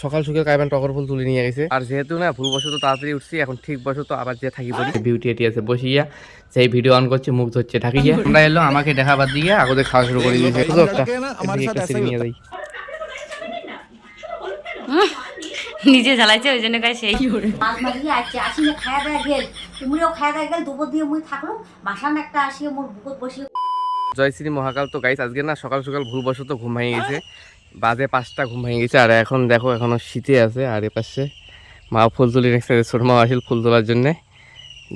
সকাল সকাল কাইবান টগর ফুল তুলে নিয়ে গেছে আর যেহেতু না ভুলবশত তাড়াতাড়ি উঠছি এখন ঠিক বসত আবার যে থাকি বলি বিউটি এটি আছে বসিয়া সেই ভিডিও অন করছে মুখ ধরছে থাকি গিয়া আমরা এলো আমাকে দেখাবার দিয়ে আগতে খাওয়া শুরু করে দিয়েছে একটা সিঁড়ি নিয়ে যাই নিজে জ্বালাইছে ওই জন্য গায়ে সেই মাছ মারিয়ে আসছে আসিলে খাওয়া দাওয়া গেল তুমিও খাওয়া দাওয়া গেল দুপুর দিয়ে মুই থাকলো বাসান একটা আসিয়ে মোর বুকত বসিয়ে জয়শ্রী মহাকাল তো গাইস আজকে না সকাল সকাল ভুলবশত ঘুম ভেঙে গেছে বাজে 5টা ঘুম ভেঙে গেছে আর এখন দেখো এখনো শীতে আছে আর এপাশে মা ফুল তুলি নিচ্ছে ছোট মা আসিল ফুল তোলার জন্যে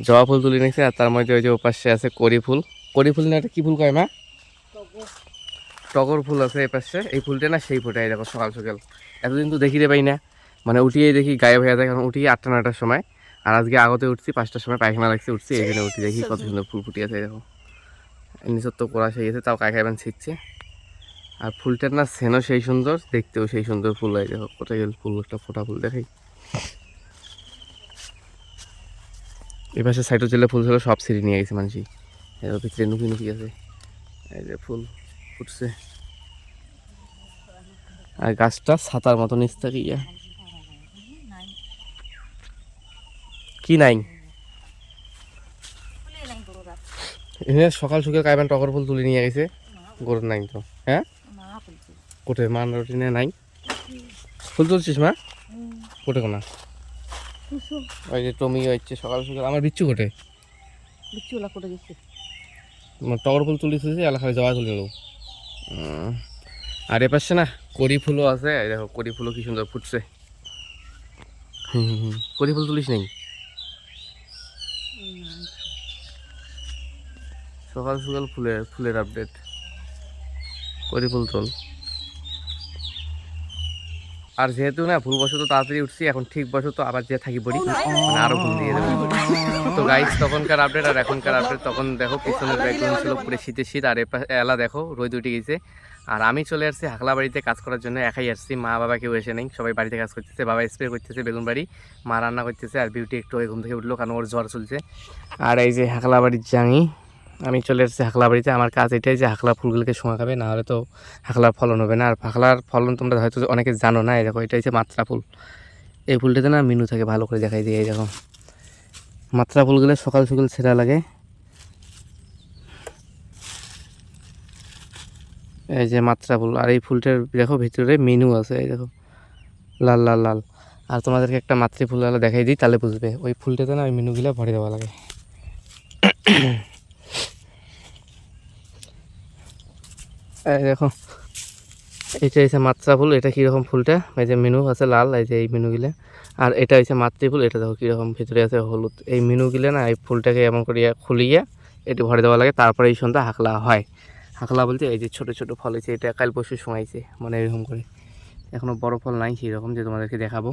জবা ফুল তুলি নিচ্ছে আর তার মধ্যে ওই যে ওপাশে আছে কড়ি ফুল না এটা কি ফুল কয় মা টগর ফুল আছে এপাশে এই ফুলটা না সেই ফোটাই দেখো সকাল সকাল এতদিন তো দেখিতে পাই না মানে উঠিয়েই দেখি গায়েব হয়ে যায় কারণ উঠি 8টা 9টার সময় আর আজকে আগতে উঠছি 5টার সময় পায়খানা লাগছে উঠছি এই জন্য উঠি দেখি কত সুন্দর ফুল ফুটে আছে দেখো নিচের তো কোড়া সেই গেছে তাও কাকাইবান ছিটছে আর ফুলটার না সেনও সেই সুন্দর দেখতেও সেই সুন্দর ফুল হয় দেখো কোথায় গেল ফুল একটা ফোটা ফুল দেখাই এই পাশে সাইডে চলে ফুল ছিল সব সিঁড়ি নিয়ে গেছে মানুষই এর ভিতরে নুকি নুকি আছে এই যে ফুল ফুটছে আর গাছটা ছাতার মতো নিচ থেকে ইয়া কি নাই এখানে সকাল সকাল কাইবান টগর ফুল তুলে নিয়ে গেছে গরুর নাই তো হ্যাঁ কোটে মান রুটিনে নাই ফুল তুলছিস মা কোটে কোনা ওই যে টমি হচ্ছে সকাল সকাল আমার বিচ্ছু কোটে বিচ্ছুলা করে গেছে টগর ফুল তুলিস এলাকায় যাওয়া তুলে নেব আর এপাশে না কড়ি ফুলও আছে দেখো কড়ি ফুলও কি সুন্দর ফুটছে কড়ি ফুল তুলিস নেই সকাল সকাল ফুলের আপডেট কড়ি ফুল তোল আর যেহেতু না ভুলবশত তাড়াতাড়ি উঠছি এখন ঠিক বসত আবার যে থাকি পড়ি মানে আরো ভুল দিয়ে দেবো তো গাইস তখনকার আপডেট আর এখনকার আপডেট তখন দেখো পিছনের ব্যাকগ্রাউন্ড ছিল পুরো শীতে শীত আর এলা দেখো রোদ উঠে গেছে আর আমি চলে আসছি হাকলা বাড়িতে কাজ করার জন্য একাই আসছি মা বাবা কেউ এসে নেই সবাই বাড়িতে কাজ করতেছে বাবা স্প্রে করতেছে বেগুন বাড়ি মা রান্না করতেছে আর বিউটি একটু ঘুম থেকে উঠলো কারণ ওর জ্বর চলছে আর এই যে হাকলা বাড়ির জাঙি আমি চলে এসেছি হাকলা বাড়িতে আমার কাজ এটাই যে হাকলা ফুলগুলোকে শোঁয়া খাবে না হলে তো হাকলার ফলন হবে না আর হাকলার ফলন তোমরা হয়তো অনেকে জানো না এই দেখো এটা হচ্ছে মাত্রা ফুল এই ফুলটাতে না মিনু থাকে ভালো করে দেখাই দিয়ে এই দেখো মাত্রা ফুলগুলো সকাল সকাল ছেঁড়া লাগে এই যে মাত্রা ফুল আর এই ফুলটার দেখো ভিতরে মিনু আছে এই দেখো লাল লাল লাল আর তোমাদেরকে একটা মাতৃ ফুল দেখাই দিই তাহলে বুঝবে ওই ফুলটাতে না ওই মিনুগুলো ভরে দেওয়া লাগে এই দেখো এটা হচ্ছে মাত্রা ফুল এটা কীরকম ফুলটা এই যে মিনু আছে লাল এই যে এই মিনুগুলা আর এটা হচ্ছে মাতৃ ফুল এটা দেখো কীরকম ভিতরে আছে হলুদ এই মিনুগুলা না এই ফুলটাকে এমন করে খুলিয়ে এটি ভরে দেওয়া লাগে তারপরে এই সন্ধ্যা হাকলা হয় হাকলা বলতে এই যে ছোটো ছোটো ফল হয়েছে এটা কাল পরশু শোঁয়াইছে মানে এরকম করে এখনও বড় ফল নাই সেরকম যে তোমাদেরকে দেখাবো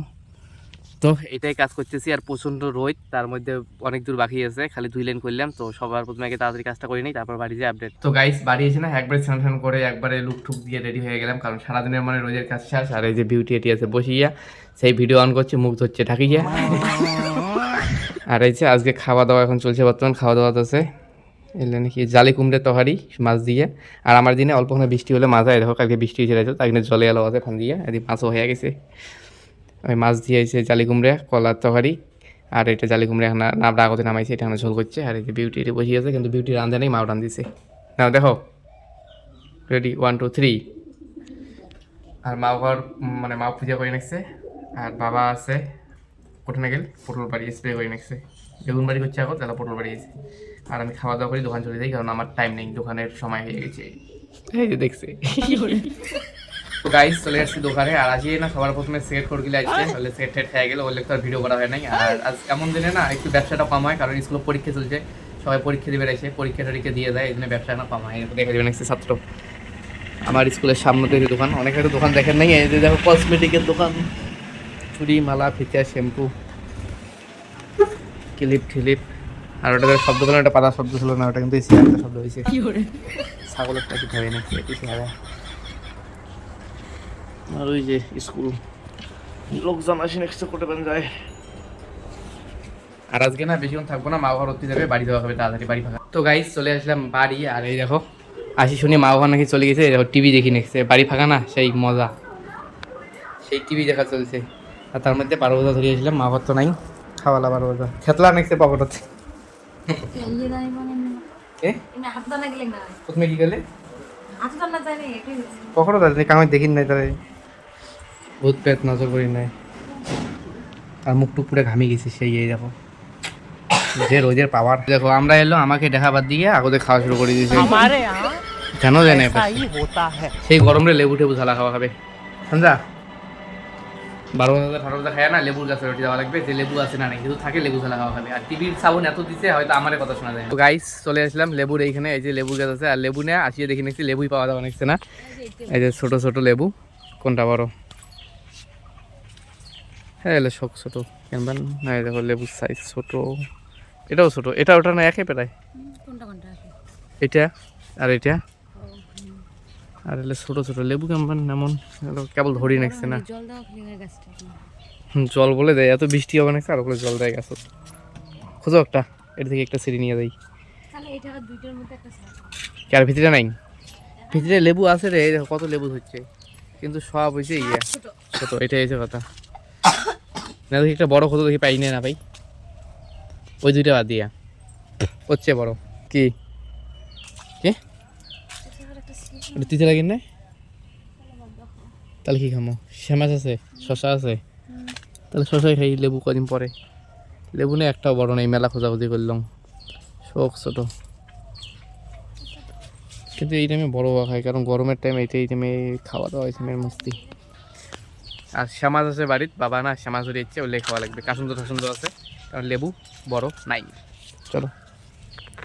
তো এটাই কাজ করতেছি আর প্রচণ্ড রোদ তার মধ্যে অনেক দূর বাকি আছে খালি 2 লাইন করলাম তো সবার প্রথমে আগে তাড়াতাড়ি কাজটা করে নিই তারপর বাড়ি যেয়ে আপডেট তো গাইস বাড়ি এসে না একবারে স্নান করে একবারে লুক ঠুক দিয়ে রেডি হয়ে গেলাম কারণ সারাদিনের মানে রোজের কাজ শেষ আর এই যে বিউটি এটি আছে বসিয়া সেই ভিডিও অন করছে মুখ ধরছে ঢাকিয়া আর এই যে আজকে খাওয়া দাওয়া এখন চলছে বর্তমান খাওয়া দাওয়া আছে এলে নাকি জালি কুমড়ে তহারি মাছ দিয়ে আর আমার দিনে অল্পখানে বৃষ্টি হলে মাছ হয় দেখো কালকে বৃষ্টি হয়েছে তাই জন্য জলে এলো আছে ফান দিয়ে এদিকে মাছও হয়ে গেছে ওই মাছ দিয়ে এসে জালি কুমড়ে কলার তরকারি আর এটা জালি কুমড়ে এখন নামটা আগতে নামাইছে এটা এখন ঝোল করছে আর এই যে বিউটি এটি বসে আছে কিন্তু বিউটি রান্ধে নেই মাও রান্ধিছে নাও দেখো রেডি 1 2 3 আর মা ঘর মানে মা পূজা করে নিচ্ছে আর বাবা আছে কোটনে গেল পটল বাড়ি স্প্রে করে নিচ্ছে বেগুন বাড়ি করছে এখন তাহলে পটল বাড়ি গেছে আর আমি খাওয়া দাওয়া করি দোকান চলে যাই কারণ আমার টাইম নেই দোকানের সময় হয়ে গেছে এই যে দেখছে তো গাইস চলে আসছি দোকানে আর আজকে না সবার প্রথমে সেট করে গেলে আসছে তাহলে সেট টেট খেয়ে গেলে ওগুলো তো আর ভিডিও করা হয় নাই আর আজ এমন দিনে না একটু ব্যবসাটা কম হয় কারণ স্কুলে পরীক্ষা চলছে সবাই পরীক্ষা দিবে এসে পরীক্ষা টরীক্ষা দিয়ে দেয় এই জন্য ব্যবসা না কম হয় দেখা যাবে নেক্সট ছাত্র আমার স্কুলের সামনে থেকে দোকান অনেক হয়তো দোকান দেখেন নাই এই যে দেখো কসমেটিকের দোকান চুড়ি মালা ফিতা শ্যাম্পু ক্লিপ ঠিলিপ আর ওটা শব্দ পেলাম একটা পাতা শব্দ ছিল না ওটা কিন্তু একটা শব্দ হয়েছে ছাগলের টাকি খাবে না আর ওই যে স্কুল লোকজন আসে নেক্সট করতে পারেন যায় আর আজকে না বেশিক্ষণ থাকবো না মা ঘর উঠতে যাবে বাড়ি যাওয়া হবে তাড়াতাড়ি বাড়ি ফাঁকা তো গাইস চলে আসলাম বাড়ি আর এই দেখো আসি শুনি মা ঘর নাকি চলে গেছে দেখো টিভি দেখি নেক্সট বাড়ি ফাঁকা না সেই মজা সেই টিভি দেখা চলছে। আর তার মধ্যে 12 বজা ধরিয়েছিলাম, মা ভাত তো নাই, খাওয়ালা 12 বজা খেতলা নেক্সে পকেট হচ্ছে। এ তুমি কি গেলে কখনো দাঁড়িয়ে কামে দেখিন নাই তাহলে ভূত পেট নজর করি নাই। আর মুখ টুক পুরো ঘামে গেছি সেই এই দেখো যে রোজের পাওয়ার। দেখো আমরা এলো আমাকে দেখাবার দিকে আগতে খাওয়া শুরু করে দিয়েছে। কেন জানে সেই গরমে লেবু টেবু ঝালা খাওয়া খাবে সঞ্জা 12 বছর 18 বছর খায় না, লেবুর গাছে রুটি দেওয়া লাগবে, যে লেবু আছে না নাই যেহেতু থাকে লেবু ঝালা খাওয়া খাবে। আর টিভির সাউন্ড এত দিচ্ছে হয়তো আমারই কথা শোনা যায়। তো গাইস চলে আসলাম লেবুর এইখানে, এই যে লেবুর গাছ আছে আর লেবু নিয়ে আসিয়ে দেখে নিচ্ছি লেবুই পাওয়া যাওয়া নিচ্ছে না। এই যে ছোট ছোট লেবু, কোনটা বড়? হ্যাঁ এলে শখ ছোট কেমন না, এই দেখো লেবুর সাইজ ছোট, এটাও ছোট, এটা ওটা না একই প্রায়, এটা আর এটা আর এলে ছোট ছোট লেবু কেমন এমন কেবল ধরি নাকছে না। জল বলে দেয়, এত বৃষ্টি হবে নাকছে আর ওগুলো জল দেয় গাছ। খোঁজো একটা, এটা থেকে একটা সিঁড়ি নিয়ে যাই। আর ভিতরে নাই, ভিতরে লেবু আছে রে, দেখো কত লেবু হচ্ছে কিন্তু সব হয়েছে ইয়ে ছোট, এটাই হয়েছে কথা। না দেখি একটা বড় খোঁজো দেখি পাই না পাই, ওই দুইটা বাদ দিয়া হচ্ছে বড় কি কি তিতে লাগিন না, তাহলে কি খামো? শ্যামাচ আছে, শশা আছে, তাহলে শশাই খাই। লেবু কদিন পরে, লেবু নেই একটাও বড় নেই, মেলা খোঁজাখুঁজি করলাম শোক ছোট। কিন্তু এই টাইমে বড় হওয়া খাই, কারণ গরমের টাইম এই টাইমে খাওয়া দাওয়া হয়েছে মস্তি। আর শ্যামাজ আছে বাড়ির, বাবা না শ্যামাজ ধরে ইচ্ছে ওলে খাওয়া লাগবে। কাসুন্দর টাসুন্দর আছে, কারণ লেবু বড় নাই। চলো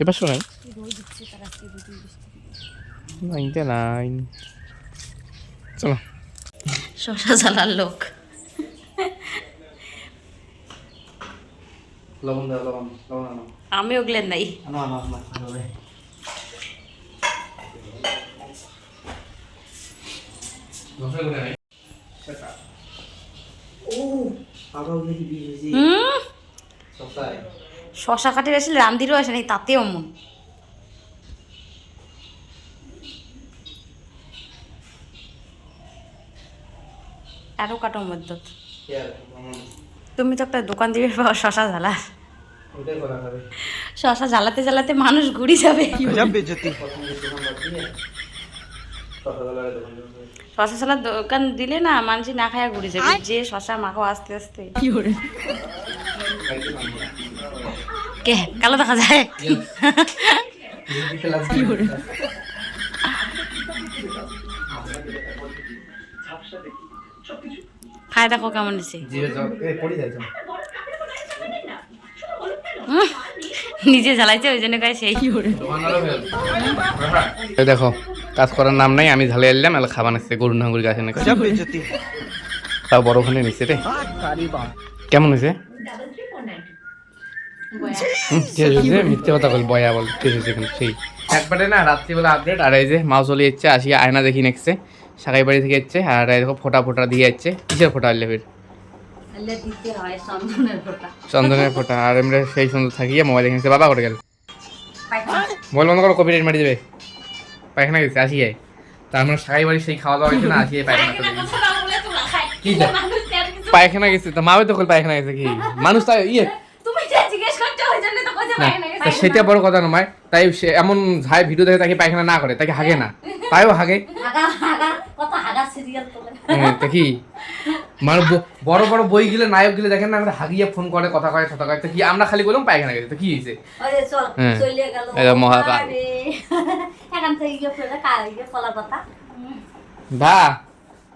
এবার শোনাই নাইনটা নাইন, চলো। শশা জ্বালার লোক। লবণ দাও, লবণ লবণ আনো, আমি ওগুলো নাই। আনো আনো আনো ভালোভাবে। শশা কাটে বেশি রান্ধিরও আসে নাই, তাতেও মন আরো কাটো মধ্যে। তুমি তো একটা দোকান দিবে পাও শশা জ্বালা, শশা জ্বালাতে জ্বালাতে মানুষ ঘুরি যাবে। শশা জ্বালার দোকান দিলে না মানুষ না খায়া ঘুরে যাবে, যে শশা মাখো আস্তে আস্তে। কে কালো দেখা যায়? খাই দেখো কেমন হয়েছে। নিজে জ্বালাইছে ওই জন্য গায়ে সেই দেখো কাজ করার নাম নাই, আমি ঝালে এলাম এলা খাবার নিচ্ছে গরু নাঙ্গুর গাছে নাকি তাও বড়খানে নিচ্ছে রে। কেমন হয়েছে? মিথ্যে কথা বল, বয়া বল সেই একবারে না রাত্রিবেলা আপডেট। আর এই যে মাও চলে যাচ্ছে, আসিয়া আয়না দেখি নেকছে সাকাই বাড়ি থেকে যাচ্ছে। আর দেখো ফোটা ফোটা দিয়ে যাচ্ছে, কিসের ফোটা আনলে ফের? চন্দনের ফোটা। আর আমরা সেই সুন্দর থাকিয়ে মোবাইল দেখে নিচ্ছে। বাবা করে গেল বল বন্ধ করো, কপিরাইট মারি দেবে। পায়খানা গেছে আসিয়ে, তা আমরা সাকাই বাড়ি সেই খাওয়া দাওয়া হয়েছে না, আসিয়ে পায়খানা চলে গেছে। কি পায়খানা গেছে তো মাও তো পায়খানা গেছে কি মানুষ তাই ইয়ে না, সেটা বড় কথা নয়। তাই সে এমন ঝাই ভিডিও দেখে তাকে পায়খানা না করে, তাকে হাগে না, তাইও হাগে। তা কি মানে বড় বড় বই গিলে নায়ক গিলে দেখেন না, আমরা হাগিয়ে ফোন করে কথা কয় কথা কয়, তো কি আমরা খালি বললাম পায়খানা গেছে, তো কি হয়েছে? মহাকাল বা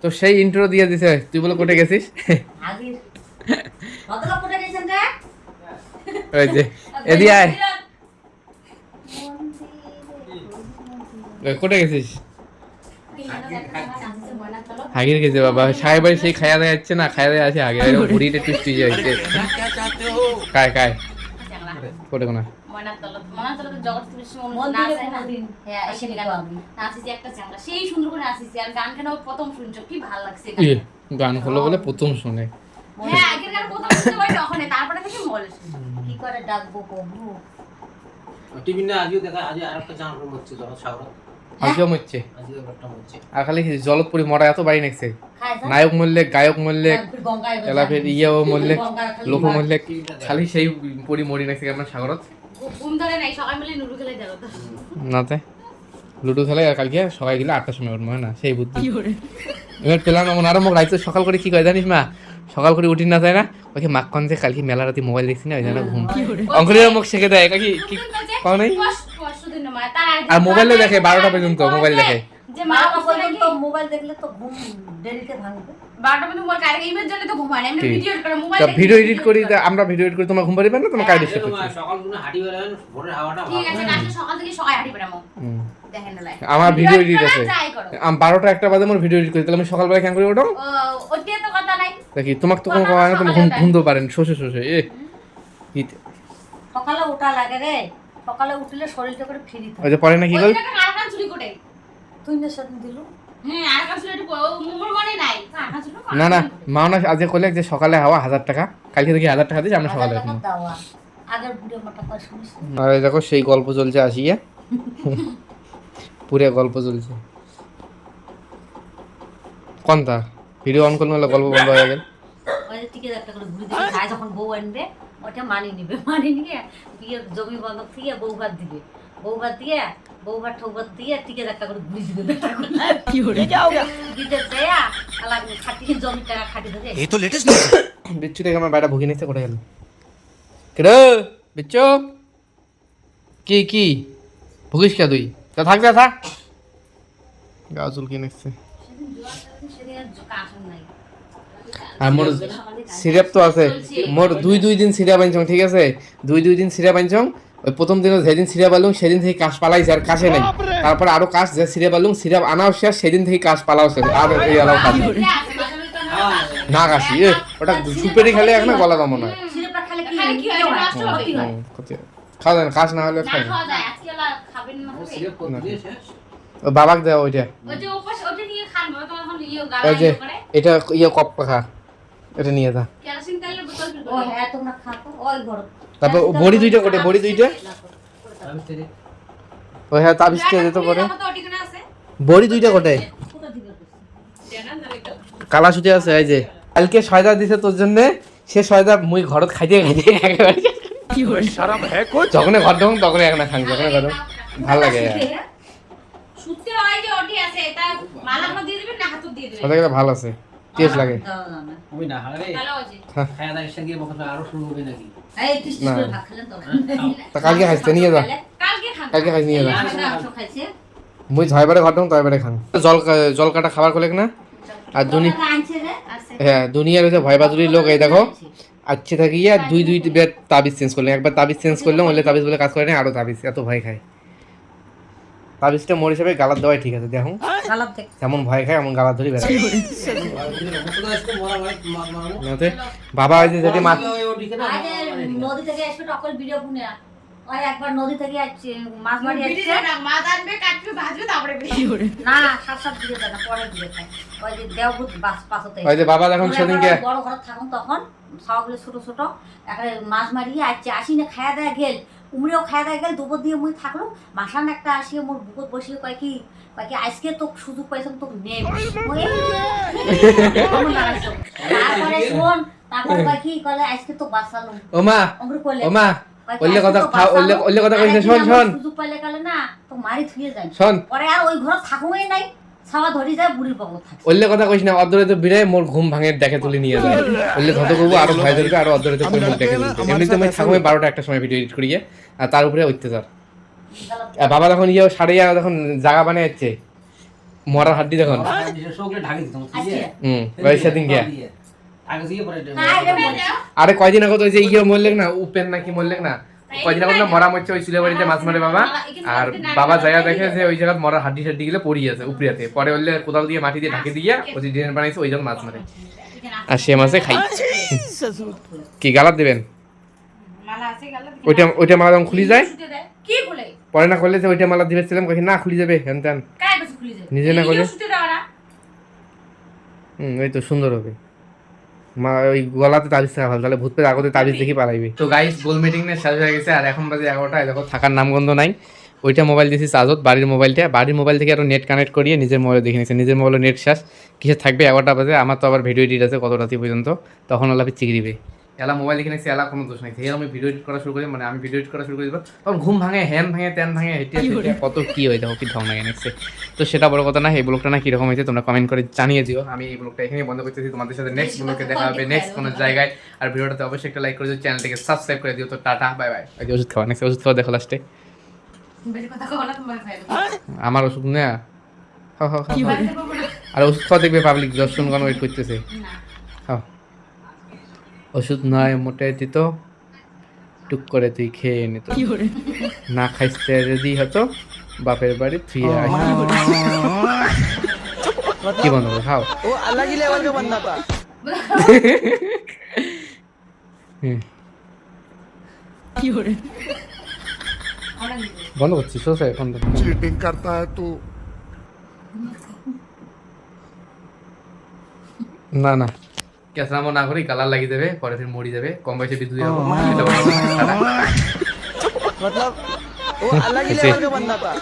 তো সেই ইন্ট্রো দিয়ে দিছে, তুই বলে কোটে গেছিস? ওই যে এদি আয়, কোটে গেছিস? হাগির গেছে বাবা, সাহেব বাড়ি সেই খায়া দেওয়া যাচ্ছে না, খায়া দেওয়া আছে আগে বুড়িটা টুস্টি যাচ্ছে। কায় কায় কোটে কোনা গান হলো বলে প্রথম শুনে টিভি না আগেও দেখা, আজ আর একটা জানার হচ্ছে যখন সাগর আজকেও মরছে আজকে ব্যাপারটা হচ্ছে আর খালি জলতপুরি মরা এত বাড়ি নেছে খায় যা। নায়ক মরলে গায়ক মরলে ফির গঙ্গায় এলা ফের ইয়েও মরলে গঙ্গার খালি লোক মরলে খালি সেই পরি মরি নেছে আমার সাগরত ঘুম ধরে নাই সকাল মিলে নুডু খেলে যাবো তো নাতে লুডো খেলে আর কালকে সবাই গেলে 8টার সময় উঠবো না সেই বুদ্ধি এবার পেলাম এমন আরো মোক রাইতে সকাল করে কি কয় জানিস মা সকাল করে উঠি না যায় না ওকে মাখন যে কালকে মেলা রাতে মোবাইল দেখছি না ওই জন্য ঘুম অঙ্কুরের মুখ শিখে দেয় কাকি কি পাও নাই পরশুদিন না মানে তার আর মোবাইলে দেখে 12টা পর্যন্ত মোবাইল দেখে যে মা বারোটা বলছে নাকি পর্যন্ত মোবাইল দেখলে তো ঘুম দেরিতে ভাঙবে 12টা পর্যন্ত মোবাইল কাটে ইমের জন্য তো ঘুমায় না এমনি ঠিক। ভিডিও করে মোবাইল তা ভিডিও এডিট করি তা আমরা ভিডিও এডিট করি তোমার ঘুম পারিবে না তোমার কাজ ডিস্টার্ব তোমার সকাল কোনো হাঁটি বেড়াবেন ভোরের হাওয়াটা ঠিক আছে কালকে সকাল থেকে সকাল হাঁটি বেড়ামো দেখেন না লাই আমার ভিডিও এডিট আছে ট্রাই করো আমি 12টা 1টা বাজে মোর ভিডিও এডিট করি তাহলে আমি সকালবেলা কেন করে ওঠো ওইটা তো কথা নাই দেখি তোমাকে তো কোনো কথা না তুমি ঘুমতে পারেন শোষে শোষে এ সকালে ওঠা লাগে রে সকালে উঠলে শরীরটা করে ফ্রি ওই থাকে যে পরে না কি ওই কর টাকা আরাকান চুরি করে তুই না সেদিন দিলু হ্যাঁ আরাকান চুরি একটু মোমোর মনে নাই আরাকান চুরি না না মাওনা আজকে কইলে যে সকালে হাওয়া 1000 টাকা কালকে দেখি 1000 টাকা দিয়েছি আমরা সকালে টাকা উঠবো দেওয়া আগের ভিডিও মাটা করে শুনিস আর এই দেখো সেই গল্প চলছে আসিয়ে পুরো গল্প চলছে কোনটা ভিডিও অন করলে হলে গল্প বন্ধ হয়ে গেল ওই যে টিকে একটা করে ঘুরে দিবি যায় যখন বউ আনবে ওটা মানি নিবে মানি নিয়ে বিয়ের জমি বন্ধক থেকে বউ ভাত দিবে বউ ভাত দিয়ে বউ ভাত ঠৌ ভাত দিয়ে টিকে একটা করে ঘুরে দিবে কি হয়ে যাও দিতে দেয়া আলা খাটিয়ে জমি টাকা খাটি ধরে ये तो लेटेस्ट न्यूज़ है। বিচ্ছু দেখে আমার বাইরে ভুগি নিতে কোথায় গেল কেডো বিচ্ছু কি কি ভুগিস কে তুই তা থাক যা থাক গাও চুল কি নিচ্ছে সেদিন কাশন নাই আর মোর সিরাপ তো আছে মোর দুই দিন সিরাপ আনছং ঠিক আছে দুই দিন সিরাপ আনছং ওই প্রথম দিন যেদিন সিরাপ আলুম সেদিন থেকে কাশ পালাইছে আর কাশে নাই তারপর আরো কাশ যে সিরাপ আলুম সিরাপ আনাও শেষ সেদিন থেকে কাশ পালাও শেষ আর এই আলাও কাশ না কাশি ওটা সুপেরি খেলে এখন গলা দাম মনে হয় সিরাপটা খেলে কি খালি কি হয় নষ্ট হবে ক্ষতি হয় খাওয়া যায় না কাশ না হলে না খাই না খাওয়া যায় আজকে আলা খাবেন না হবে সিরাপ করে দিয়ে শেষ ও বাবাকে দেওয়া ওইটা ওই যে উপাস ওটা নিয়ে খান বাবা তোমার এখন ইয়ে গালা ওই যে ইয়ে করে এটা ইয়ে কপ পাখা এটা নিয়ে যা কেরোসিন তেলের বোতল ফিল ও করে হ্যাঁ তোমরা খাতো ওই ঘর তারপর ও বড়ি দুইটা কোটে বড়ি দুইটা আমি তেরে ওই হ্যাঁ তাবিজ কে যেত করে তো ওটিখানে আছে বড়ি দুইটা কোটে কোথা দিবে জানেন না এটা কালা সুতি আছে এই যে কালকে সয়দা দিছে তোর জন্য সে সয়দা মুই ঘরত খাইতে খাইতে একেবারে কি হল শরম है कुछ। যখন ঘর ঢং তখন এক না খাং যখন ঘর ভাল লাগে সুতে হয় যে ওটি আছে তা মালা করে দিয়ে দিবেন না হাতত দিয়ে দিবেন সত্যি ভালো আছে টেস্ট লাগে আমি না হারে ভালো আছে খায়া দাওয়া এসে গিয়ে বকতে আরো শুরু হবে নাকি এই টিস টিস করে ভাত খেলেন তো তা কালকে খাইতে নিয়ে যা কালকে খান কালকে খাই নিয়ে যা মাংস খাইছে মুই ছয়বারে ঘর ঢং তয়বারে খাং জল কাটা খাবার কোলেক না আর দুনি আনছে রে আছে হ্যাঁ দুনিয়ার হচ্ছে ভয় বাদুরির লোক এই দেখো আচ্ছা থাকিয়া দুই বেড তাবিজ চেঞ্জ করলাম একবার তাবিজ চেঞ্জ করলাম বলে তাবিজ বলে কাজ করে না আরো তাবিজ এত ভয় খায় তাবিজটা মোর হিসেবে গালার দেওয়াই ঠিক আছে দেখো গালাত দেখ যেমন ভয় খায় এমন গালার ধরি বেড়ায় বকতে আসতে মরা ভাই মারবো নাতে বাবা ওই যে যেটি মাছ ওদিকে না আরে নদী থেকে আসবে টকল ভিডিও পুনে ওই একবার নদী থেকে আসছে মাছ মারি আসছে বিড়ি না মাছ আনবে কাটবে ভাজবে তারপরে বিড়ি না সাত ভিডিও দেয় না পরে ভিডিও খায় ওই যে দেওভূত বাস পাশতে ওই যে বাবা যখন সেদিনকে বড় ঘর থাকুন তখন সবগুলো ছোট ছোট একটা মাছ মারিয়ে আসছে আসি না খায়া দেয়া গেল উমরেও খায়া দেয়া গেল দুপুর দিয়ে মুই থাকলাম মাসান একটা আসিয়ে মোর বুকত বসিয়ে কয় কি আজকে তো সুযোগ পাইছাম তোকে নেব তারপরে শোন তারপর কয় কি কলে আজকে তো বাঁচালাম ও মা অমরে কইলে ও মা ওইলে কথা ওইলে কথা কইছে শোন শোন সুযোগ পাইলে কালে না তো মারি থুয়ে যায় শোন পরে আর ওই ঘর থাকুই নাই ছাওয়া ধরি যায় বুড়ির পকত থাকে ওইলে কথা কইছ না অদরে তো বিড়ে মোর ঘুম ভাঙে দেখে তুলে নিয়ে যায় ওইলে ধত করবো আরো ভয় ধরবে আরো অদরে তো কই মুখ দেখে তুলবে এমনিতে আমি থাকবে 12টা একটা সময় ভিডিও এডিট করিয়ে আর তার উপরে অত্যাচার আর বাবা যখন ইয়ে সারিয়া যখন জায়গা বানিয়ে যাচ্ছে মরার হাড্ডি যখন সবগুলো ঢাকি দিতাম আজকে ওই সেদিন গিয়া আগে দিয়ে পরে আরে কয়দিন আগে তো ওই যে ইয়ে মরলেক না উপেন নাকি মরলেক না কয়দিন আগে না মরা মরছে ওই চুলে বাড়িতে মাছ মারে বাবা আর বাবা জায়গা দেখে যে ওই জায়গায় মরার হাড্ডি টাড্ডি গুলো পড়ি আছে উপরিয়াতে পরে ওইলে কোদাল দিয়ে মাটি দিয়ে ঢাকে দিয়ে ওই যে ডিজাইন বানাইছে ওই জন্য মাছ মারে আর সে মাছে খাই কি গালাত দিবেন মালা আছে গালা ওইটা মালা যখন খুলি যায় সুতে দেয় কি খুলে পরে না করলে যে ওইটা মালা দিবে ছিলাম কখন না খুলি যাবে হেন তেন কাই বসে খুলে যায় নিজে না করলে সুতে দাও না ওই তো সুন্দর হবে মা ওই গলাতে তাবিজ থাকা ভালো তাহলে ভূত পেয়ে আগতে তাবিজ দেখি পালাইবে তো গাইস গোল মিটিং শেষ হয়ে গেছে আর এখন বাজে 11টা দেখো থাকার নামগন্ধ নাই ওইটা মোবাইল দিয়েছি চার্জত, বাড়ির মোবাইল থেকে আরও নেট কানেক্ট করিয়ে নিজের মোবাইলে দেখে নিয়েছে। নিজের মোবাইলে নেট শেষ, কিসে থাকবে 11টা বাজে। আমার তো আবার ভিডিও এডিট আছে কত রাতি পর্যন্ত, তখন ওলা চিগড়িবে। এলা মোবাইল দেখে নিয়েছি, এলা কোনো দোষ নাই। সেই আমি ভিডিও এডিট করা শুরু করি, মানে আমি ভিডিও এডিট করা শুরু করে দিব, তখন ঘুম ভাঙে, হ্যান ভাঙে, ত্যান ভাঙে, হেঁটে কত কী হয়ে যাবো, কি ঢং লাগে নেক্সটে। তো সেটা বড় কথা না। এই ব্লগটা না কীরকম হয়েছে তোমরা কমেন্ট করে জানিয়ে দিও। আমি এই ব্লগটা এখানে বন্ধ করতেছি, তোমাদের সাথে নেক্সট ব্লগে দেখা হবে নেক্সট কোনো জায়গায়। আর ভিডিওটাতে অবশ্যই একটা লাইক করে দিও, চ্যানেলটাকে সাবস্ক্রাইব করে দিও। তো টাটা, বাই বাই। ওষুধ খাওয়া নেক্সট ওষুধ খাওয়া দেখো লাস্টে। বেশি কথা কও না, তোমার খাই দেবো। আমার ওষুধ না, খাও খাও খাও। আর ওষুধ খাওয়া দেখবে পাবলিক 10 জন ওয়েট করতেছে। খাও, ওষুধ নয় মোটে দিত, টুক করে তুই খেয়ে নিত, না খাইতে যদি হতো বাপের বাড়ি থুয়ে আসি। কি বন্ধ করে খাও। वो अलग ही लेवल का बंदा था। বন্ধ করছি, সোসাই বন্ধ। चीटिंग करता है तू। না না, ক্যাসরামো না করি, কালার লাগিয়ে দেবে, পরে ফির মরি যাবে, কম বয়সে বিদ্যুৎ যাবো। এটা বন্ধ করো। টাটা। मतलब वो अलग ही ऐसे। लेवल का बंदा था।